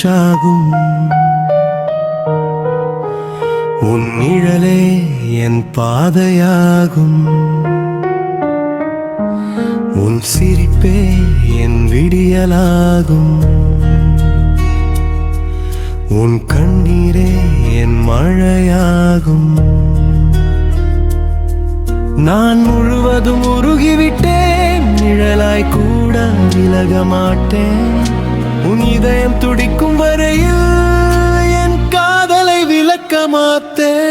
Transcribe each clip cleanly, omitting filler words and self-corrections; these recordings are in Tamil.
மூச்சாகும். உன் நிழலே என் பாதையாகும். உன் சிரிப்பே என் விடியலாகும். உன் கண்ணீரே என் மழையாகும். நான் முழுவதும் உருகிவிட்டேன், நிழலாய் கூட விலக மாட்டேன். உன் இதயம் துடிக்கும் வரையில் என் காதலை விலக்க மாட்டேன்.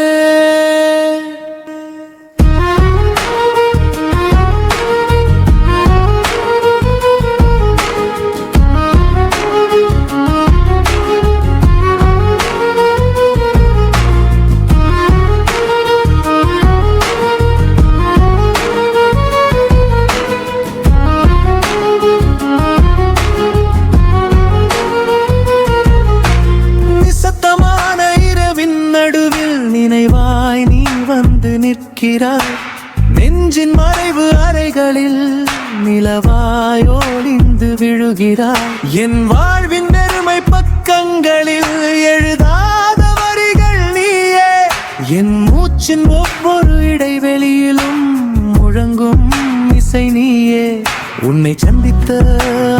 நினைவாய் நீ வந்து நிற்கிறாய். நெஞ்சின் மறைவு அறைகளில் நிலவாய் ஒளிந்து விழுகிறாய். என் வாழ்வின் பெருமை பக்கங்களில் எழுதாத வரிகள் நீயே. என் மூச்சின் ஒவ்வொரு இடைவெளியிலும் முழங்கும் இசை நீயே. உன்னை சந்தித்த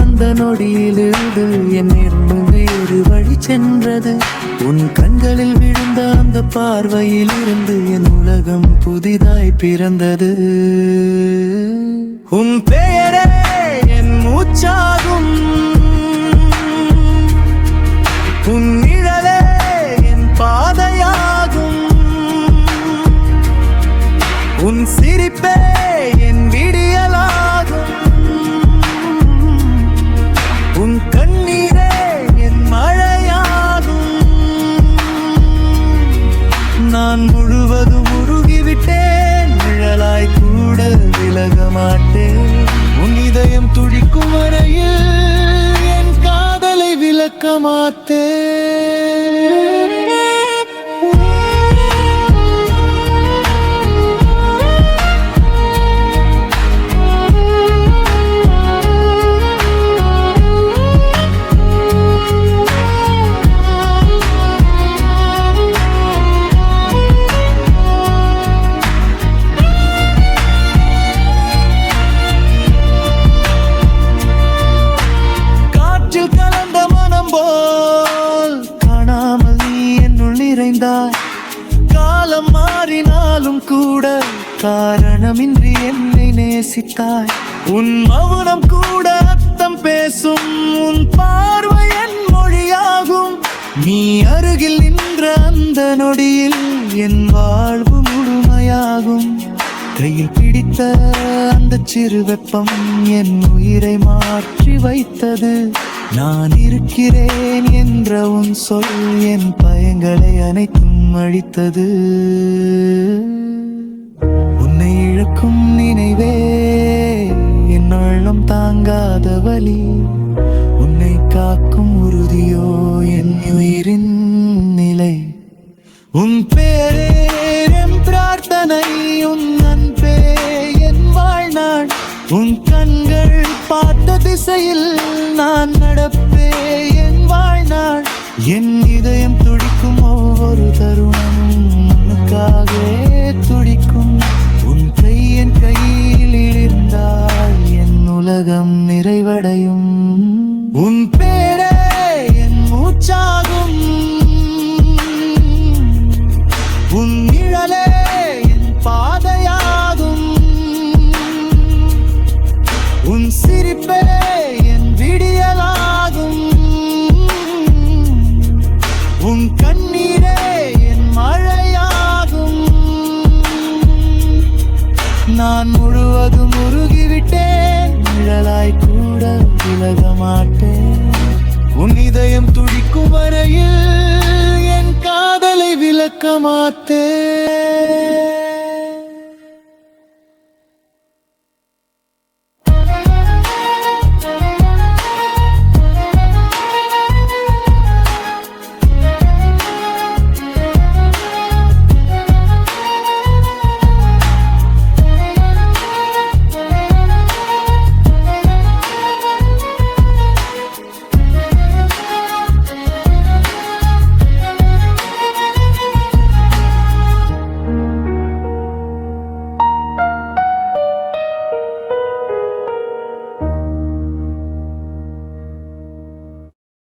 அந்த நொடியிலிருந்து என் நேர்ந்து வேறு வழி சென்றது. உன் கண்களில் விழுந்த அந்த பார்வையில் இருந்து என் உலகம் புதிதாய் பிறந்தது. உன் பெயரே என் மூச்சாகும். உன் நிழலே என் பாதையாகும். உன் சிரிப்பே என் விடியலாகும். உன் கண்ணீரே என் மழையாகும். நான் முழுவதும் உருகிவிட்டேன், நிழலாய் கூட விலக மாட்டேன். உன் இதயம் துடிக்கும் வரையில் என் காதலை விலக்க மாட்டேன். காலம் மாறினாலும் கூட காரணமின்றி என்னை நேசித்தாய். உன் மௌனம் கூட அர்த்தம் பேசும். உன் பார்வை என் மொழியாகும். நீ அருகில் நின்ற அந்த நொடியில் என் வாழ்வு முழுமையாகும். கையில் பிடித்த அந்த சிறு வெப்பம் என் உயிரை மாற்றி வைத்தது. நான் இருக்கிறேன் என்ற உன் சொல் என் பயங்களை அனைத்தும் அழித்தது. உன்னை இழக்கும் நினைவே என் உள்ளம் தாங்காத வலி. உன்னை காக்கும் உறுதியோ என் உயிரின் நிலை. உன் பேரே என் பிரார்த்தனை. உன் அன்பே என் வாழ்நாள். உன் கண்கள் பார்த்த திசையில் நான் நடப்பே என் வாழ்நாள். என் இதயம் துடிக்கும் ஒவ்வொரு தருணமும் உனக்காக துடிக்கும். உன் கை என் கையில் இருந்தால் என் உலகம் நிறைவடையும். உன் பேரே என் மூச்சாகும். உன் நிழலே என் பாதையாகும். உன் சிரிப்பே என் விடியலாகும். உன் கண்ணீரே என் மழையாகும். நான் முழுவதும் உருகிவிட்டேன், நிழலாய் கூட விலக மாட்டேன். உன் இதயம் துடிக்கும் வரையில் என் காதலை விலக்க மாட்டேன்.